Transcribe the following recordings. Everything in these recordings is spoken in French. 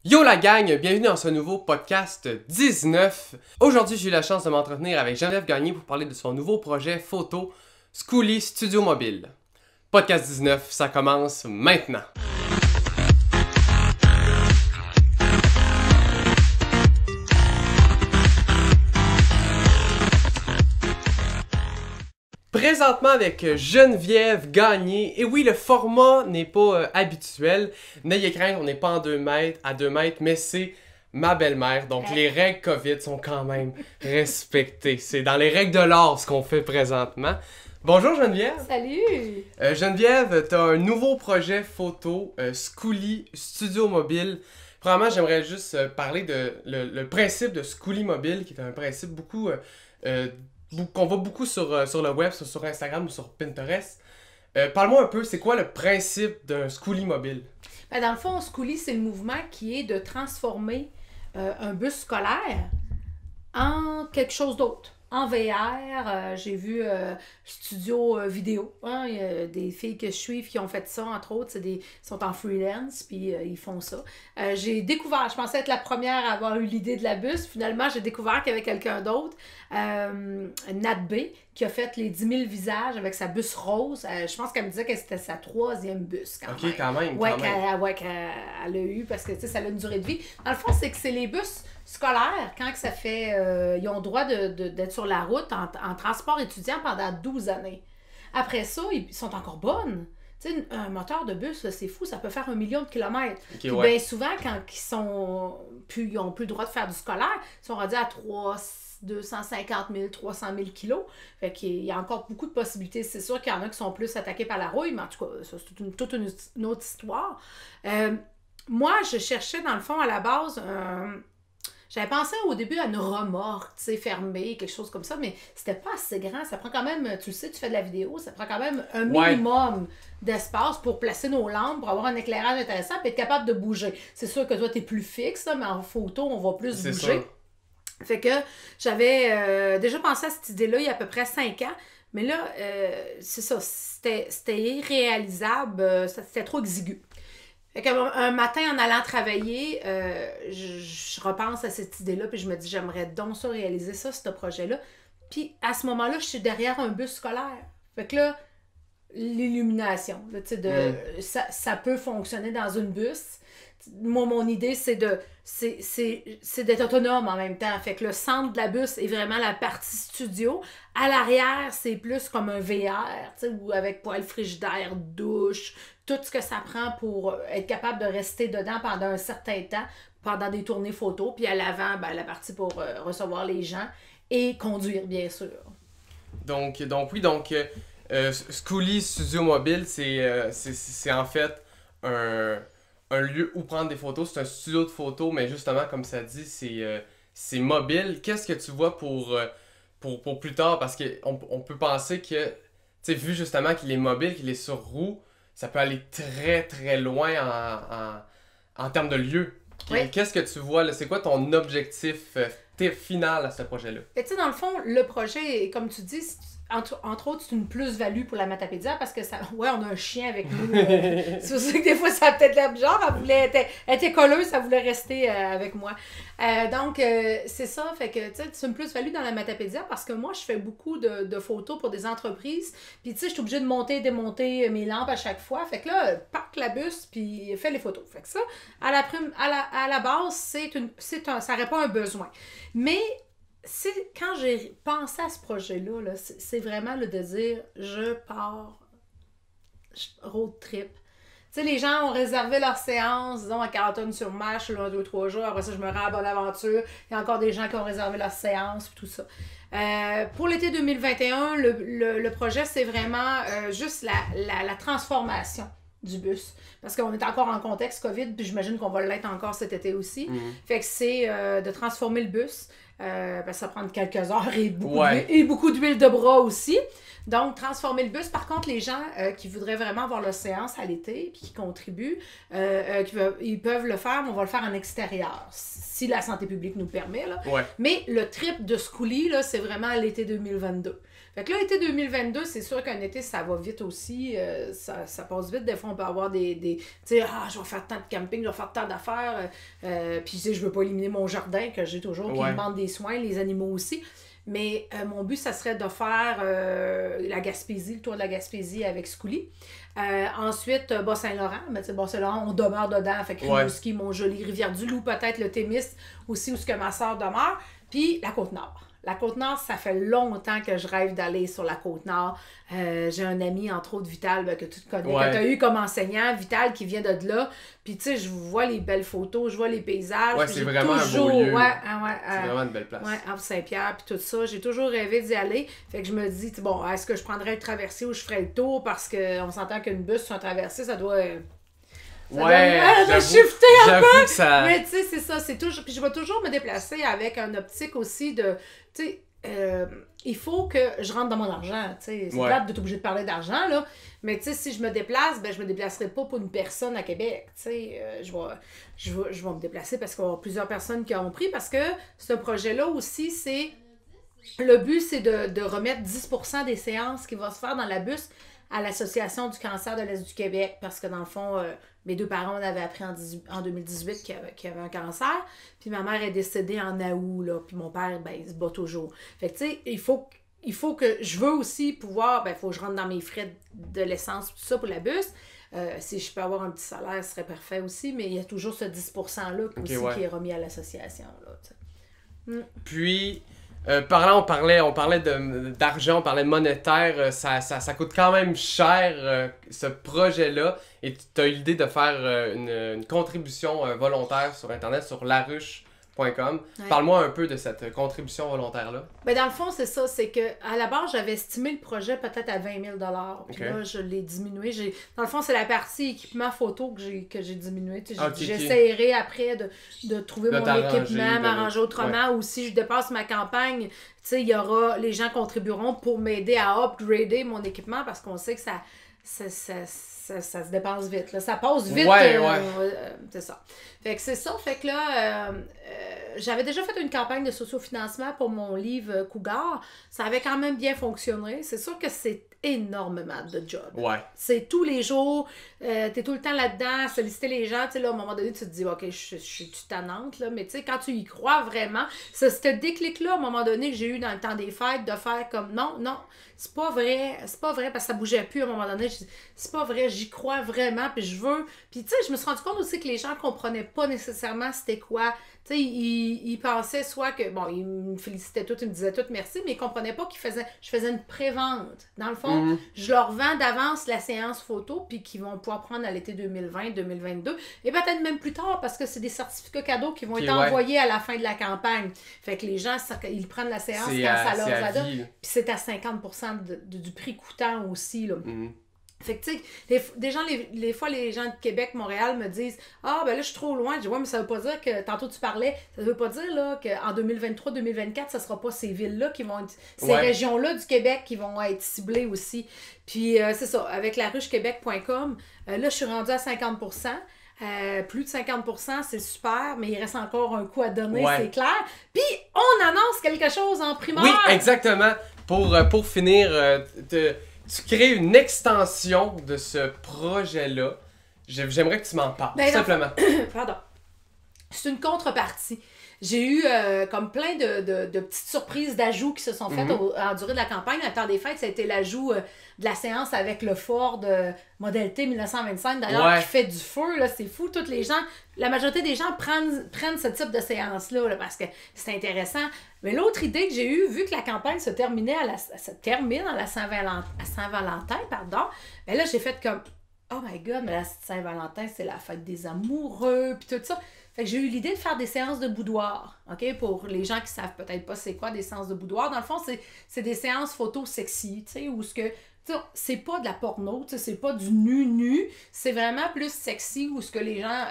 Yo la gang, bienvenue dans ce nouveau podcast 19. Aujourd'hui, j'ai eu la chance de m'entretenir avec Geneviève Gagné pour parler de son nouveau projet photo Skooly Studio Mobile. Podcast 19, ça commence maintenant. Présentement avec Geneviève Gagné. Et oui, le format n'est pas habituel. N'ayez crainte, on n'est pas en 2 mètres, à 2 mètres, mais c'est ma belle-mère. Donc les règles COVID sont quand même respectées. C'est dans les règles de l'art ce qu'on fait présentement. Bonjour Geneviève. Salut! Geneviève, tu as un nouveau projet photo, Skooly Studio Mobile. Premièrement, j'aimerais juste parler de le principe de Skooly Mobile, qui est un principe qu'on voit beaucoup sur le web, sur Instagram ou sur Pinterest. Parle-moi un peu, c'est quoi le principe d'un Skooly Mobile? Ben dans le fond, Skooly, c'est le mouvement qui est de transformer un bus scolaire en quelque chose d'autre. En VR, j'ai vu studio vidéo. Hein, il y a des filles que je suis qui ont fait ça, entre autres. Sont en freelance, puis ils font ça. J'ai découvert, je pensais être la première à avoir eu l'idée de la bus. Finalement, j'ai découvert qu'il y avait quelqu'un d'autre, Nat B, qui a fait les 10 000 visages avec sa bus rose. Je pense qu'elle me disait que c'était sa 3e bus, quand même. Ok, quand même, ouais, quand même. qu'elle a eu, parce que ça a une durée de vie. Dans le fond, c'est que c'est les bus scolaires, quand que ça fait... ils ont le droit d'être sur la route en transport étudiant pendant 12 années. Après ça, ils sont encore bonnes. Tu sais, un moteur de bus, c'est fou, ça peut faire 1 million de kilomètres. Okay, Puis ouais. bien souvent, quand ils ont plus le droit de faire du scolaire, ils sont rendus à 250 000, 300 000 kilos. Fait qu'il y a encore beaucoup de possibilités. C'est sûr qu'il y en a qui sont plus attaqués par la rouille, mais en tout cas, ça, c'est toute une autre histoire. Moi, je cherchais, dans le fond, à la base... J'avais pensé au début à une remorque, tu sais, fermée, quelque chose comme ça, mais c'était pas assez grand. Ça prend quand même, tu le sais, tu fais de la vidéo, ça prend quand même un minimum d'espace pour placer nos lampes, pour avoir un éclairage intéressant, puis être capable de bouger. C'est sûr que toi, t'es plus fixe, là, mais en photo, on va plus bouger. Sûr. Fait que j'avais déjà pensé à cette idée-là il y a à peu près 5 ans, mais là, c'est ça, c'était irréalisable, c'était trop exigu. Fait qu'un matin, en allant travailler, je repense à cette idée-là, puis je me dis, j'aimerais donc ça réaliser ça, ce projet-là. Puis à ce moment-là, je suis derrière un bus scolaire. Fait que là, l'illumination, là, tu sais, ça peut fonctionner dans une bus. Moi, mon idée, c'est d'être autonome en même temps. Fait que le centre de la bus est vraiment la partie studio. À l'arrière, c'est plus comme un VR, tu sais, ou avec poêle frigidaire, douche, tout ce que ça prend pour être capable de rester dedans pendant un certain temps, pendant des tournées photos. Puis à l'avant, ben, la partie pour recevoir les gens et conduire, bien sûr. Donc Skooly Studio Mobile, c'est en fait un lieu où prendre des photos. C'est un studio de photos, mais justement, comme ça dit, c'est mobile. Qu'est-ce que tu vois pour plus tard? Parce qu'on peut penser que, tu sais, vu justement qu'il est mobile, qu'il est sur roue, ça peut aller très très loin en termes de lieu. Oui. Qu'est-ce que tu vois là? C'est quoi ton objectif final à ce projet-là? Et tu sais, dans le fond, le projet, comme tu dis, entre autres, c'est une plus-value pour la Matapédia parce que ça, ouais, on a un chien avec nous. C'est pour ça que des fois, ça a peut-être l'air genre, elle était colleuse, ça voulait rester avec moi. Donc, c'est ça, fait que, tu sais, c'est une plus-value dans la Matapédia parce que moi, je fais beaucoup de photos pour des entreprises. Puis, tu sais, je suis obligée de monter et démonter mes lampes à chaque fois. Fait que là, parque la bus, puis fais les photos. Fait que ça, à la base, ça répond à un besoin. Mais, quand j'ai pensé à ce projet-là, là, c'est vraiment le de dire je pars road trip. Tu sais, les gens ont réservé leur séance, disons, à Carleton-sur-Mer, je suis là 2-3 jours, après ça, je me rends à Bonaventure. Il y a encore des gens qui ont réservé leur séance, puis tout ça. Pour l'été 2021, le projet, c'est vraiment juste la transformation du bus. Parce qu'on est encore en contexte COVID, puis j'imagine qu'on va l'être encore cet été aussi. Fait que c'est de transformer le bus. Parce que ça prend quelques heures et beaucoup d'huile de bras aussi. Donc, transformer le bus. Par contre, les gens qui voudraient vraiment avoir leur séance à l'été puis qui contribuent, ils peuvent le faire, mais on va le faire en extérieur, si la santé publique nous le permet. Là. Ouais. Mais le trip de Skooly, là, c'est vraiment à l'été 2022. Fait que là, été 2022, c'est sûr qu'un été, ça va vite aussi. Ça passe vite. Des fois, on peut avoir tu sais, je vais faire tant de camping, je vais faire tant d'affaires. Puis, tu sais, je veux pas éliminer mon jardin, que j'ai toujours, qui demande des soins, les animaux aussi. Mais mon but, ça serait de faire la Gaspésie, le tour de la Gaspésie avec Scully. Ensuite, Bas-Saint-Laurent. Mais tu sais, Bas-Saint-Laurent, on demeure dedans. Fait que Rimouski, mon joli Rivière-du-Loup, peut-être le Témis, aussi où ce que ma soeur demeure. Puis la Côte-Nord. La Côte-Nord, ça fait longtemps que je rêve d'aller sur la Côte-Nord. J'ai un ami, entre autres, Vital, que tu te connais, que tu as eu comme enseignant, Vital, qui vient de là. Puis, tu sais, je vois les belles photos, je vois les paysages. Ouais, c'est vraiment un beau lieu. C'est vraiment une belle place. Ouais, Havre-Saint-Pierre, puis tout ça. J'ai toujours rêvé d'y aller. Fait que je me dis, bon, est-ce que je prendrais le traversier ou je ferais le tour? Parce qu'on s'entend qu'une bus sur un traversier, ça doit... shifter un peu. Que ça... Mais tu sais, c'est ça. C'est toujours... Puis je vais toujours me déplacer avec un optique aussi de... Tu sais, il faut que je rentre dans mon argent. C'est plate d'être obligé de parler d'argent, là. Mais tu sais, si je me déplace, ben je me déplacerai pas pour une personne à Québec. Je vais me déplacer parce qu'il y a plusieurs personnes qui ont pris. Parce que ce projet-là aussi, c'est... Le but, c'est de remettre 10% des séances qui vont se faire dans la bus à l'Association du cancer de l'Est du Québec, parce que dans le fond, mes deux parents, on avait appris en 2018 qu'il y avait un cancer, puis ma mère est décédée en août, là, puis mon père, ben, il se bat toujours. Fait que, tu sais, il faut que, je veux aussi pouvoir, ben, il faut que je rentre dans mes frais de l'essence, tout ça, pour la bus. Si je peux avoir un petit salaire, ce serait parfait aussi, mais il y a toujours ce 10%-là aussi qui est remis à l'association, là, Puis... on parlait d'argent, on parlait de monétaire, ça coûte quand même cher ce projet-là, et tu as eu l'idée de faire une contribution volontaire sur Internet, sur laruche.com. Parle-moi un peu de cette contribution volontaire-là. Ben dans le fond, c'est ça, c'est que à la base, j'avais estimé le projet peut-être à 20 000 $. Puis là, je l'ai diminué. Dans le fond, c'est la partie équipement photo que j'ai diminué. J'essaierai après de trouver mon équipement, m'arranger autrement, ou si je dépasse ma campagne, tu sais, il y aura, les gens contribueront pour m'aider à upgrader mon équipement, parce qu'on sait que ça se dépense vite. Là. Ça passe vite. C'est ça. Fait que c'est ça. Fait que là, j'avais déjà fait une campagne de sociofinancement pour mon livre Cougar. Ça avait quand même bien fonctionné. C'est sûr que c'est énormément de job. C'est tous les jours. T'es tout le temps là-dedans, solliciter les gens. Tu sais, là, à un moment donné, tu te dis, OK, je suis tannante, là. Mais tu sais, quand tu y crois vraiment, c'est ce déclic-là, à un moment donné, que j'ai eu dans le temps des fêtes, de faire comme, non, c'est pas vrai, parce que ça bougeait plus à un moment donné. C'est pas vrai, j'y crois vraiment, puis je veux. Puis tu sais, je me suis rendu compte aussi que les gens comprenaient pas nécessairement c'était quoi. Tu sais, ils pensaient soit que, bon, ils me félicitaient tous, ils me disaient tous merci, mais ils comprenaient pas je faisais une pré-vente. Dans le fond, je leur vends d'avance la séance photo, puis qu'ils vont pouvoir prendre à l'été 2020, 2022, et peut-être même plus tard, parce que c'est des certificats cadeaux qui vont être envoyés à la fin de la campagne. Fait que les gens, ils prennent la séance quand ça leur adonne. Puis c'est à 50% du prix coûtant aussi, là. Fait que, tu sais, les fois, les gens de Québec, Montréal me disent « Ah, ben là, je suis trop loin. » Je dis « Ouais, mais ça veut pas dire que, tantôt tu parlais, ça veut pas dire, là, qu'en 2023-2024, ça sera pas ces villes-là qui vont être, ces régions-là du Québec qui vont être ciblées aussi. » Puis, c'est ça, avec laruchequebec.com, là, je suis rendue à 50%. Plus de 50%, c'est super, mais il reste encore un coup à donner, c'est clair. Puis, on annonce quelque chose en primeur. Oui, exactement. Pour finir, tu crées une extension de ce projet-là. J'aimerais que tu m'en parles, tout simplement. Pardon. C'est une contrepartie. J'ai eu comme plein de petites surprises d'ajouts qui se sont faites en durée de la campagne. À le temps des fêtes, ça a été l'ajout de la séance avec le Ford Model T 1925, d'ailleurs, qui fait du feu. Là, c'est fou. La majorité des gens prennent ce type de séance-là, parce que c'est intéressant. Mais l'autre idée que j'ai eue, vu que la campagne se termine à la Saint-Valentin, ben là, j'ai fait comme oh my God, mais la Saint-Valentin, c'est la fête des amoureux, puis tout ça. Fait que j'ai eu l'idée de faire des séances de boudoir, OK? Pour les gens qui savent peut-être pas c'est quoi des séances de boudoir. Dans le fond, c'est des séances photos sexy, tu sais, où ce que... C'est pas de la porno, tu sais, c'est pas du nu-nu, c'est vraiment plus sexy où ce que les gens...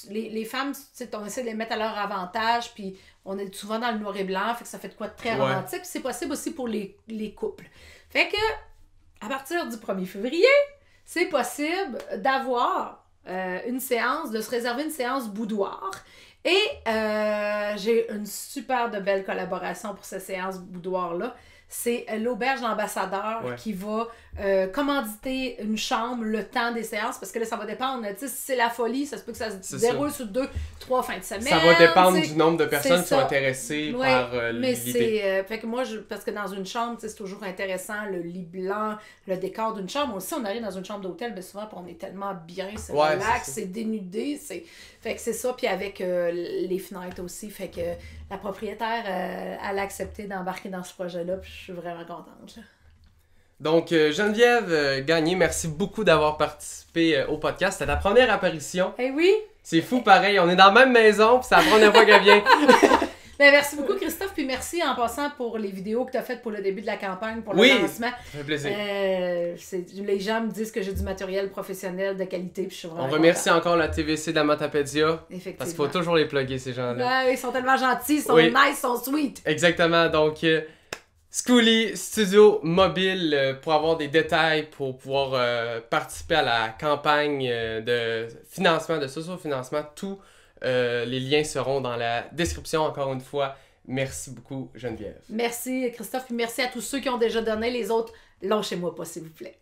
les femmes, on essaie de les mettre à leur avantage, puis on est souvent dans le noir et blanc, fait que ça fait de quoi de très romantique. C'est possible aussi pour les couples. Fait que, à partir du 1er février, c'est possible d'avoir une séance, de se réserver une séance boudoir. Et j'ai une super de belle collaboration pour cette séance boudoir-là. c'est l'auberge l'ambassadeur Ouais. qui va commanditer une chambre le temps des séances, parce que là, ça va dépendre. Tu sais, si c'est la folie, ça se peut que ça se C'est déroule sur 2-3 fins de semaine. Ça va dépendre tu sais. du nombre de personnes qui sont ça. intéressées Ouais, par mais l'idée. c'est fait que moi parce que dans une chambre, tu sais, c'est toujours intéressant le lit blanc, le décor d'une chambre. Aussi, on arrive dans une chambre d'hôtel, ben souvent puis on est tellement bien, c'est Ouais, relax, c'est ça. c'est dénudé, c'est fait que c'est ça, puis avec les fenêtres aussi, fait que la propriétaire elle a accepté d'embarquer dans ce projet-là, puis je suis vraiment contente. Là. Donc, Geneviève Gagné, merci beaucoup d'avoir participé au podcast. C'était ta première apparition. Eh oui! C'est fou, pareil. On est dans la même maison, puis c'est la première fois qu'elle vient. Ben, merci beaucoup, Christophe, puis merci en passant pour les vidéos que tu as faites pour le début de la campagne, pour le Oui, lancement. ça fait plaisir. Les gens me disent que j'ai du matériel professionnel de qualité, puis je suis vraiment On remercie encore la TVC de la Matapédia. effectivement. Parce qu'il faut toujours les plugger, ces gens-là. Ouais, ils sont tellement gentils, ils sont Oui. nice, ils sont sweet. Exactement. Donc, Schooly Studio Mobile pour avoir des détails pour pouvoir participer à la campagne de financement, de socio-financement. Tous les liens seront dans la description. Encore une fois, merci beaucoup, Geneviève. Merci, Christophe, puis merci à tous ceux qui ont déjà donné. Les autres, lâchez-moi pas, s'il vous plaît.